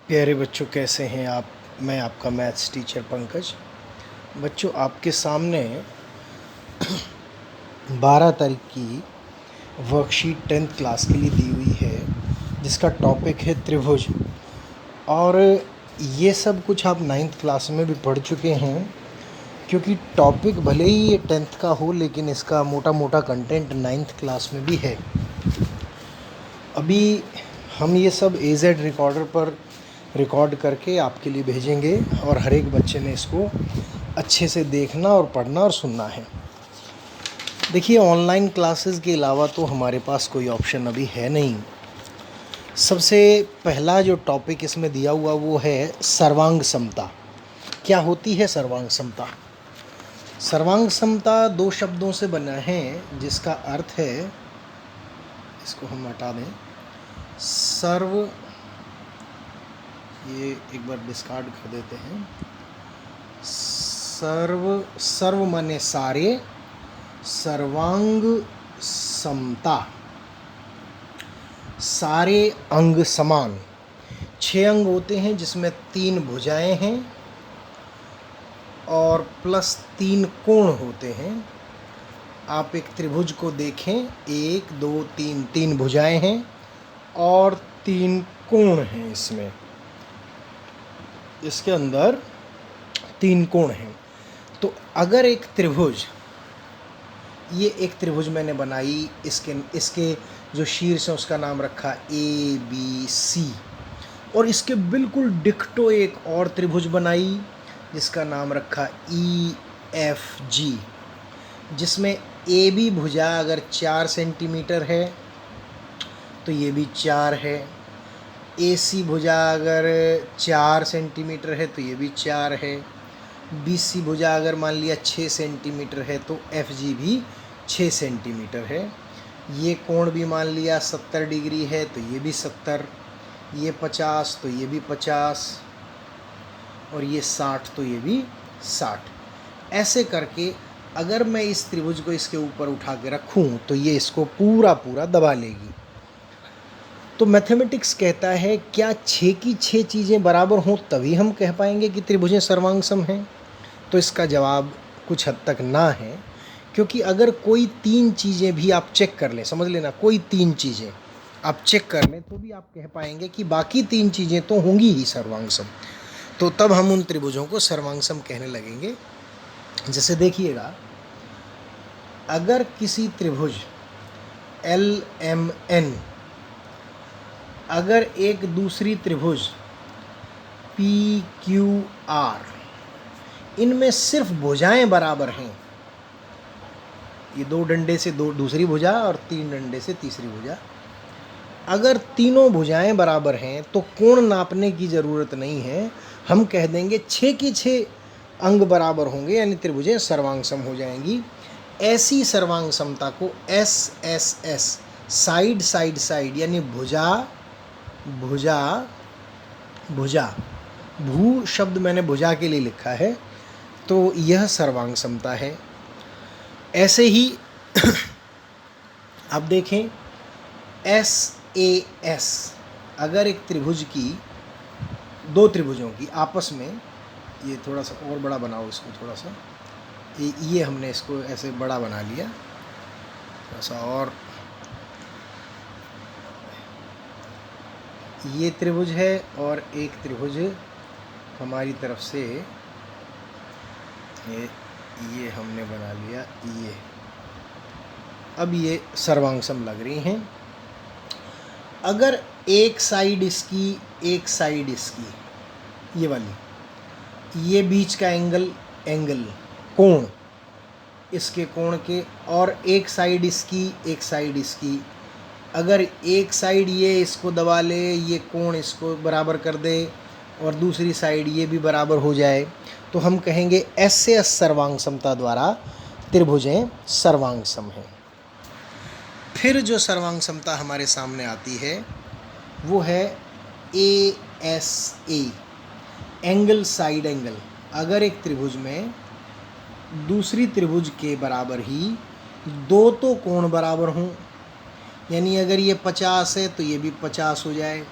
प्यारे बच्चों, कैसे हैं आप। मैं आपका मैथ्स टीचर पंकज। बच्चों, आपके सामने 12 तारीख की वर्कशीट 10th क्लास के लिए दी हुई है, जिसका टॉपिक है त्रिभुज। और ये सब कुछ आप 9th क्लास में भी पढ़ चुके हैं, क्योंकि टॉपिक भले ही ये 10th का हो, लेकिन इसका मोटा मोटा कंटेंट 9th क्लास में भी है। अभी हम ये सब AZ रिकॉर्डर पर रिकॉर्ड करके आपके लिए भेजेंगे, और हर एक बच्चे ने इसको अच्छे से देखना और पढ़ना और सुनना है। देखिए, ऑनलाइन क्लासेस के अलावा तो हमारे पास कोई ऑप्शन अभी है नहीं। सबसे पहला जो टॉपिक इसमें दिया हुआ वो है सर्वांग समता। क्या होती है सर्वांग समता? सर्वांग समता दो शब्दों से बना है, जिसका अर्थ है, इसको हम हटा दें, सर्व, ये एक बार डिस्कार्ड कर देते हैं। सर्व माने सारे, सर्वांग समता, सारे अंग समान। 6 अंग होते हैं, जिसमें 3 भुजाएं हैं और प्लस 3 कोण होते हैं। आप एक त्रिभुज को देखें, 1 2 3, 3 भुजाएं हैं और 3 कोण हैं। इसके अंदर 3 कोण हैं। तो अगर एक त्रिभुज, ये एक त्रिभुज मैंने बनाई, इसके जो शीर्ष है उसका नाम रखा ABC, और इसके बिल्कुल डिक्टो एक और त्रिभुज बनाई जिसका नाम रखा EFG, जिसमें AB भुजा अगर 4 सेंटीमीटर है तो ये भी 4 है। AC भुजा अगर 4 सेंटीमीटर है तो ये भी 4 है। BC भुजा अगर मान लिया 6 सेंटीमीटर है तो FG भी 6 सेंटीमीटर है। ये कोण भी मान लिया 70 डिग्री है तो ये भी 70, ये 50 तो ये भी 50, और ये 60 तो ये भी 60। ऐसे करके अगर मैं इस त्रिभुज को इसके ऊपर उठा के रखूं तो ये इसको पूरा पूरा दबा लेगी। तो मैथमेटिक्स कहता है, क्या 6 की 6 चीज़ें बराबर हों तभी हम कह पाएंगे कि त्रिभुजें सर्वांगसम हैं? तो इसका जवाब कुछ हद तक ना है, क्योंकि अगर कोई 3 चीज़ें भी आप चेक कर लें, समझ लेना, कोई 3 चीज़ें आप चेक कर लें तो भी आप कह पाएंगे कि बाकी 3 चीज़ें तो होंगी ही सर्वांगसम। तो तब हम उन त्रिभुजों को सर्वांगसम कहने लगेंगे। जैसे देखिएगा, अगर किसी त्रिभुज LMN, अगर एक दूसरी त्रिभुज PQR, इनमें सिर्फ भुजाएं बराबर हैं, ये 2 डंडे से दूसरी भुजा और 3 डंडे से तीसरी भुजा, अगर तीनों भुजाएं बराबर हैं तो कोण नापने की ज़रूरत नहीं है। हम कह देंगे 6 की 6 अंग बराबर होंगे, यानी त्रिभुजें सर्वांगसम हो जाएंगी। ऐसी सर्वांग समता को SSS, साइड साइड साइड, यानी भुजा भुजा भुजा, भू शब्द मैंने भुजा के लिए लिखा है, तो यह सर्वांग समता है। ऐसे ही आप देखें SAS, अगर एक त्रिभुज की, 2 त्रिभुजों की आपस में, ये थोड़ा सा और बड़ा बनाओ इसको, थोड़ा सा, ये हमने इसको ऐसे बड़ा बना लिया थोड़ा सा, और ये त्रिभुज है और एक त्रिभुज हमारी तरफ से ये हमने बना लिया ये। अब ये सर्वांगसम लग रही हैं। अगर एक साइड इसकी, एक साइड इसकी, ये वाली, ये बीच का एंगल कोण, इसके कोण के, और एक साइड इसकी, एक साइड इसकी, अगर एक साइड ये इसको दबा ले, ये कोण इसको बराबर कर दे, और दूसरी साइड ये भी बराबर हो जाए, तो हम कहेंगे SS सर्वांग समता द्वारा त्रिभुजें सर्वांगसम हैं। फिर जो सर्वांग समता हमारे सामने आती है वो है ASA, एंगल साइड एंगल। अगर एक त्रिभुज में दूसरी त्रिभुज के बराबर ही 2 तो कोण बराबर हों, यानी अगर ये 50 है तो ये भी 50 हो जाए,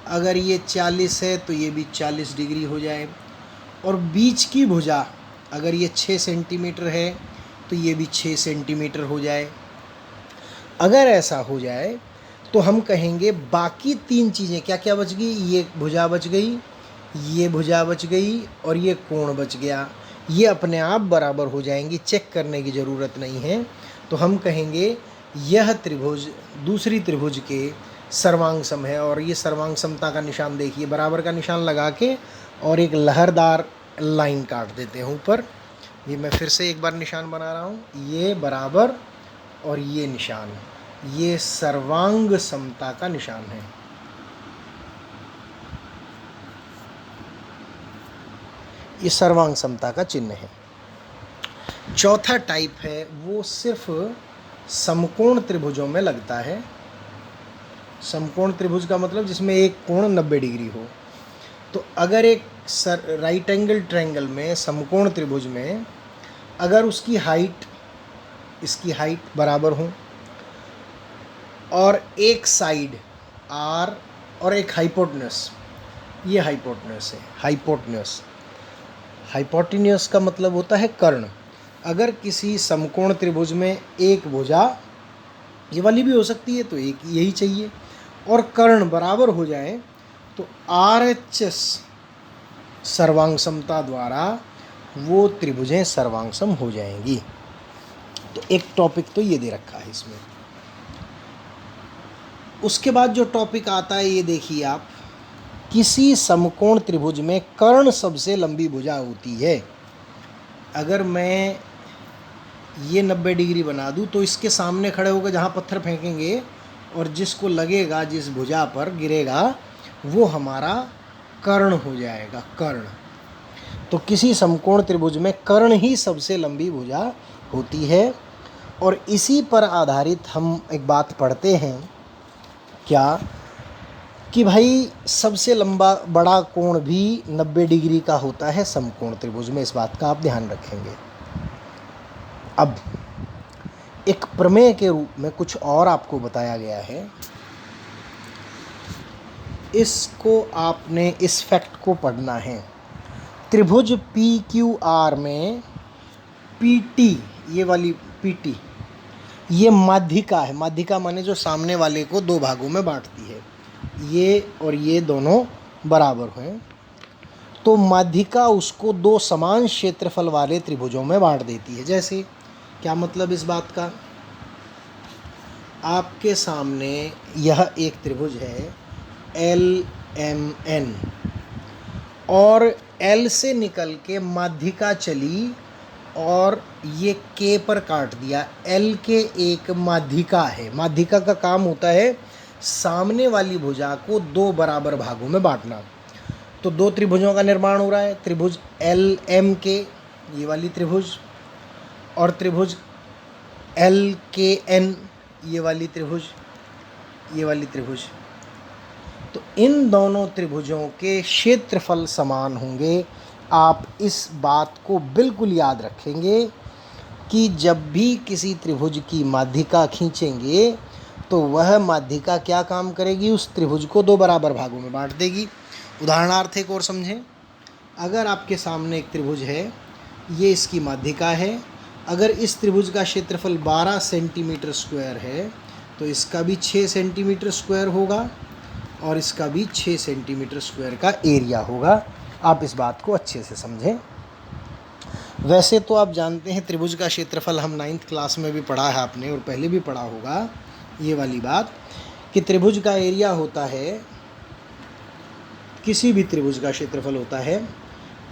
अगर ये 40 है तो ये भी 40 डिग्री हो जाए, और बीच की भुजा अगर ये 6 सेंटीमीटर है तो ये भी 6 सेंटीमीटर हो जाए। अगर ऐसा हो जाए तो हम कहेंगे बाकी 3 चीज़ें क्या क्या बच गई, ये भुजा बच गई, ये भुजा बच गई, और ये कोण बच गया। ये अपने आप बराबर हो जाएंगी, चेक करने की ज़रूरत नहीं है। तो हम कहेंगे यह त्रिभुज दूसरी त्रिभुज के सर्वांग सम है। और ये सर्वांग समता का निशान देखिए, बराबर का निशान लगा के और एक लहरदार लाइन काट देते हैं ऊपर। ये मैं फिर से एक बार निशान बना रहा हूँ, ये बराबर और ये निशान, ये सर्वांग समता का निशान है। ये सर्वांग समता का चिन्ह है। चौथा टाइप है वो सिर्फ समकोण त्रिभुजों में लगता है। समकोण त्रिभुज का मतलब जिसमें एक कोण 90 डिग्री हो। तो अगर एक राइट एंगल ट्रायंगल में, समकोण त्रिभुज में, अगर उसकी हाइट इसकी हाइट बराबर हो और एक साइड आर और एक हाइपोटेन्यूस, ये हाइपोटेन्यूस है। हाइपोटेन्यूस का मतलब होता है कर्ण। अगर किसी समकोण त्रिभुज में एक भुजा, ये वाली भी हो सकती है, तो एक यही चाहिए, और कर्ण बराबर हो जाए तो RHS सर्वांग समता द्वारा वो त्रिभुजें सर्वांग सम हो जाएंगी। तो एक टॉपिक तो ये दे रखा है इसमें। उसके बाद जो टॉपिक आता है ये देखिए आप, किसी समकोण त्रिभुज में कर्ण सबसे लंबी भुजा होती है। अगर मैं ये 90 डिग्री बना दूँ तो इसके सामने खड़े होकर जहाँ पत्थर फेंकेंगे और जिसको लगेगा, जिस भुजा पर गिरेगा, वो हमारा कर्ण हो जाएगा, कर्ण। तो किसी समकोण त्रिभुज में कर्ण ही सबसे लंबी भुजा होती है। और इसी पर आधारित हम एक बात पढ़ते हैं क्या, कि भाई सबसे लंबा बड़ा कोण भी 90 डिग्री का होता है समकोण त्रिभुज में। इस बात का आप ध्यान रखेंगे। अब एक प्रमेय के रूप में कुछ और आपको बताया गया है। इसको आपने, इस फैक्ट को पढ़ना है। त्रिभुज PQR में PT, ये वाली PT, ये माध्यिका है। माध्यिका माने जो सामने वाले को दो भागों में बांटती है। ये और ये दोनों बराबर हैं, तो माध्यिका उसको दो समान क्षेत्रफल वाले त्रिभुजों में बांट देती है। जैसे, क्या मतलब इस बात का, आपके सामने यह एक त्रिभुज है LMN, और L से निकल के माध्यिका चली और ये K पर काट दिया। L के एक माध्यिका है। माध्यिका का काम होता है सामने वाली भुजा को दो बराबर भागों में बांटना। तो दो त्रिभुजों का निर्माण हो रहा है, त्रिभुज LMK, ये वाली त्रिभुज, और त्रिभुज LKN, ये वाली त्रिभुज, ये वाली त्रिभुज। तो इन दोनों त्रिभुजों के क्षेत्रफल समान होंगे। आप इस बात को बिल्कुल याद रखेंगे कि जब भी किसी त्रिभुज की माध्यिका खींचेंगे तो वह माध्यिका क्या काम करेगी, उस त्रिभुज को दो बराबर भागों में बांट देगी। उदाहरणार्थ एक और समझें। अगर आपके सामने एक त्रिभुज है, ये इसकी माध्यिका है। अगर इस त्रिभुज का क्षेत्रफल 12 सेंटीमीटर स्क्वायर है तो इसका भी 6 सेंटीमीटर स्क्वायर होगा, और इसका भी 6 सेंटीमीटर स्क्वायर का एरिया होगा। आप इस बात को अच्छे से समझें। वैसे तो आप जानते हैं त्रिभुज का क्षेत्रफल, हम 9th क्लास में भी पढ़ा है आपने, और पहले भी पढ़ा होगा ये वाली बात, कि त्रिभुज का एरिया होता है, किसी भी त्रिभुज का क्षेत्रफल होता है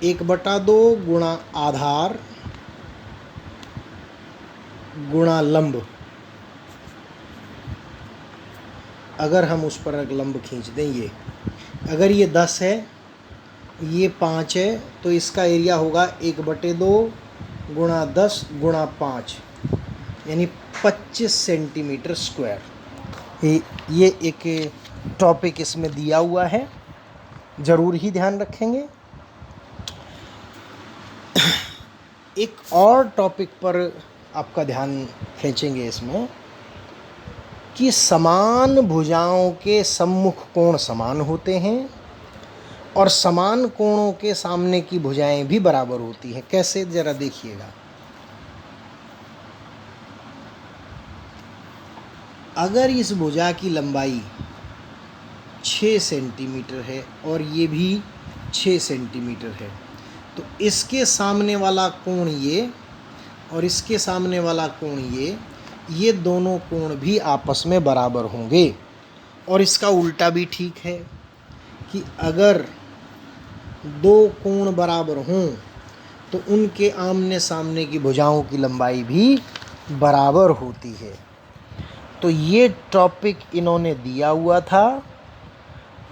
1/2 गुणा आधार गुणा लंब। अगर हम उस पर एक लंब खींच दें, ये अगर ये 10 है, ये 5 है, तो इसका एरिया होगा 1/2 गुणा 10 गुणा 5, यानी 25 सेंटीमीटर स्क्वायर। ये एक टॉपिक इसमें दिया हुआ है, ज़रूर ही ध्यान रखेंगे। एक और टॉपिक पर आपका ध्यान खींचेंगे इसमें, कि समान भुजाओं के सम्मुख कोण समान होते हैं और समान कोणों के सामने की भुजाएं भी बराबर होती हैं। कैसे, जरा देखिएगा। अगर इस भुजा की लंबाई 6 सेंटीमीटर है और ये भी 6 सेंटीमीटर है, तो इसके सामने वाला कोण ये और इसके सामने वाला कोण ये दोनों कोण भी आपस में बराबर होंगे। और इसका उल्टा भी ठीक है कि अगर दो कोण बराबर हों तो उनके आमने सामने की भुजाओं की लंबाई भी बराबर होती है। तो ये टॉपिक इन्होंने दिया हुआ था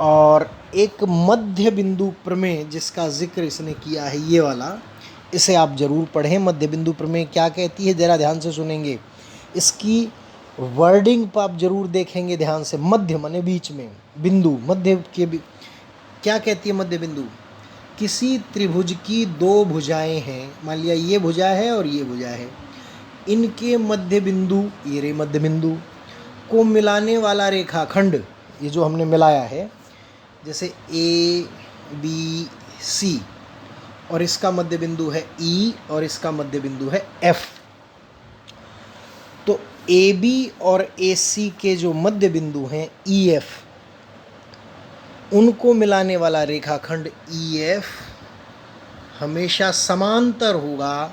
और एक मध्य बिंदु प्रमेय जिसका जिक्र इसने किया है, ये वाला, इसे आप ज़रूर पढ़ें। मध्य बिंदु प्रमेय क्या कहती है, ज़रा ध्यान से सुनेंगे। इसकी वर्डिंग पर आप जरूर देखेंगे ध्यान से। मध्य माने बीच में, बिंदु मध्य के क्या कहती है मध्य बिंदु? किसी त्रिभुज की दो भुजाएं हैं, मान लिया ये भुजा है और ये भुजा है, इनके मध्य बिंदु, ये रे मध्य बिंदु को मिलाने वाला रेखाखंड, ये जो हमने मिलाया है, जैसे ए बी सी, और इसका मध्य बिंदु है ई और इसका मध्य बिंदु है एफ। तो ए बी और ए सी के जो मध्य बिंदु हैं ई एफ, उनको मिलाने वाला रेखाखंड ई एफ हमेशा समांतर होगा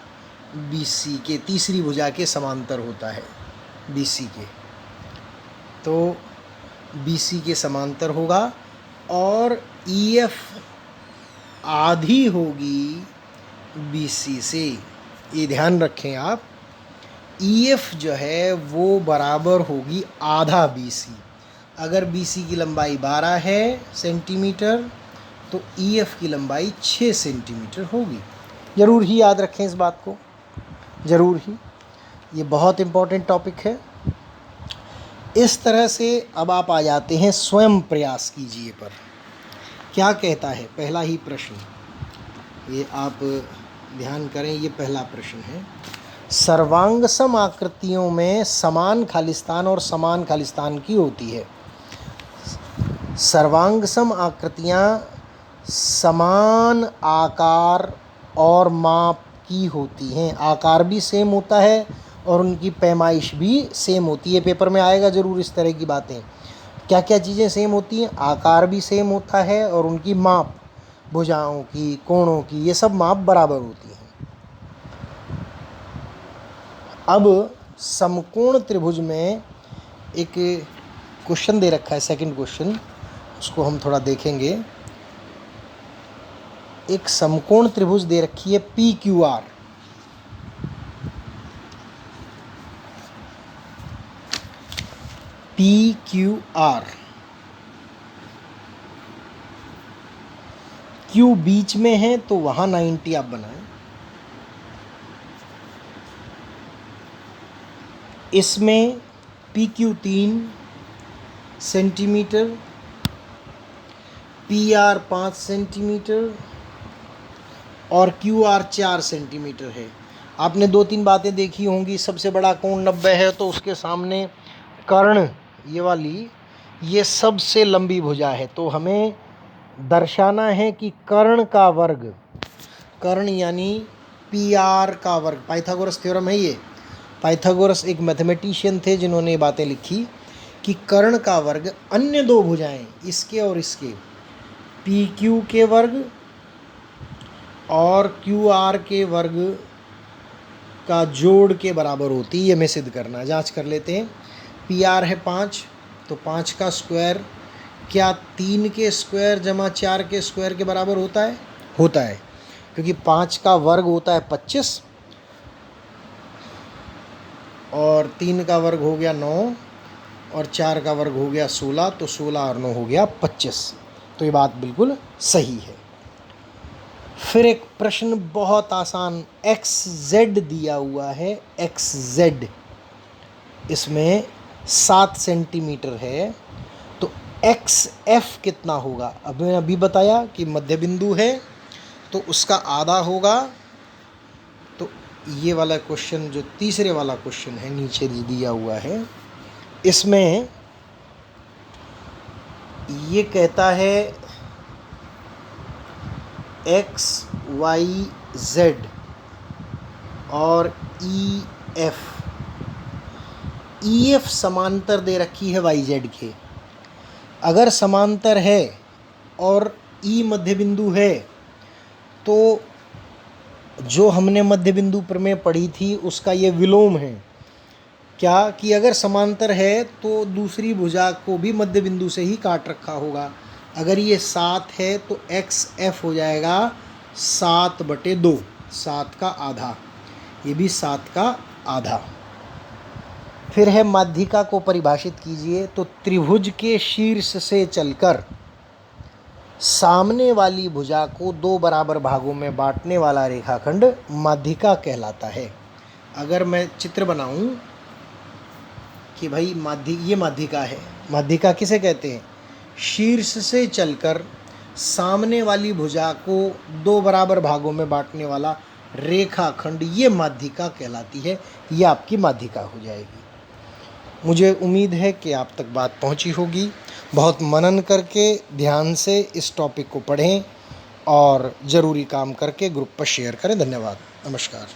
बी सी के, तीसरी भुजा के समांतर होता है बी सी के। तो बी सी के समांतर होगा और ई एफ आधी होगी बी सी से। ये ध्यान रखें आप, ई एफ जो है वो बराबर होगी आधा बी सी। अगर बी सी की लंबाई 12 है सेंटीमीटर तो ई एफ की लंबाई 6 सेंटीमीटर होगी। ज़रूर ही याद रखें इस बात को, ज़रूर ही, ये बहुत इम्पोर्टेंट टॉपिक है। इस तरह से अब आप आ जाते हैं स्वयं प्रयास कीजिए पर। क्या कहता है पहला ही प्रश्न, ये आप ध्यान करें, ये पहला प्रश्न है। सर्वांगसम आकृतियों में समान खालिस्तान और समान खालिस्तान की होती है। सर्वांगसम आकृतियाँ समान आकार और माप की होती हैं। आकार भी सेम होता है और उनकी पैमाइश भी सेम होती है। पेपर में आएगा ज़रूर इस तरह की बातें। क्या क्या चीज़ें सेम होती हैं? आकार भी सेम होता है और उनकी माप, भुजाओं की, कोणों की, ये सब माप बराबर होती हैं। अब समकोण त्रिभुज में एक क्वेश्चन दे रखा है, सेकंड क्वेश्चन, उसको हम थोड़ा देखेंगे। एक समकोण त्रिभुज दे रखी है P Q R. P Q R, Q बीच में है तो वहाँ 90 आप बनाएं। इसमें P Q 3 centimetre, P R 5 centimetre और क्यू आर 4 सेंटीमीटर है। आपने 2-3 बातें देखी होंगी। सबसे बड़ा कोण 90 है तो उसके सामने कर्ण, ये वाली, ये सबसे लंबी भुजा है। तो हमें दर्शाना है कि कर्ण का वर्ग, कर्ण यानी पी आर का वर्ग, पाइथागोरस थ्योरम है ये। पाइथागोरस एक मैथमेटिशियन थे जिन्होंने ये बातें लिखी कि कर्ण का वर्ग अन्य दो भुजाएं, इसके और इसके, पी क्यू के वर्ग और क्यू आर के वर्ग का जोड़ के बराबर होती है। ये हमें सिद्ध करना है। जांच कर लेते हैं। पी आर है 5, तो 5 का स्क्वायर क्या 3 के स्क्वायर जमा 4 के स्क्वायर के बराबर होता है? होता है, क्योंकि 5 का वर्ग होता है 25 और 3 का वर्ग हो गया 9 और 4 का वर्ग हो गया 16, तो 16 और 9 हो गया 25। तो ये बात बिल्कुल सही है। फिर एक प्रश्न बहुत आसान, एक्स जेड दिया हुआ है, एक्स जेड, इसमें 7 सेंटीमीटर है, तो एक्स एफ कितना होगा? अब मैंने अभी बताया कि मध्य बिंदु है तो उसका आधा होगा। तो ये वाला क्वेश्चन, जो तीसरे वाला क्वेश्चन है नीचे दिया हुआ है, इसमें ये कहता है एक्स वाई जेड और ई एफ समांतर दे रखी है वाई जेड के। अगर समांतर है और ई मध्य बिंदु है तो जो हमने मध्य बिंदु प्रमेय पढ़ी थी उसका ये विलोम है। क्या कि अगर समांतर है तो दूसरी भुजा को भी मध्य बिंदु से ही काट रखा होगा। अगर ये 7 है तो एक्स एफ हो जाएगा 7/2, 7 का आधा, ये भी 7 का आधा। फिर है माध्यिका को परिभाषित कीजिए, तो त्रिभुज के शीर्ष से चलकर सामने वाली भुजा को 2 बराबर भागों में बांटने वाला रेखाखंड माध्यिका कहलाता है। अगर मैं चित्र बनाऊं कि भाई ये माध्यिका है, माध्यिका किसे कहते हैं? शीर्ष से चलकर सामने वाली भुजा को 2 बराबर भागों में बांटने वाला रेखाखंड, ये माध्यिका कहलाती है। ये आपकी माध्यिका हो जाएगी। मुझे उम्मीद है कि आप तक बात पहुंची होगी। बहुत मनन करके ध्यान से इस टॉपिक को पढ़ें और ज़रूरी काम करके ग्रुप पर शेयर करें। धन्यवाद, नमस्कार।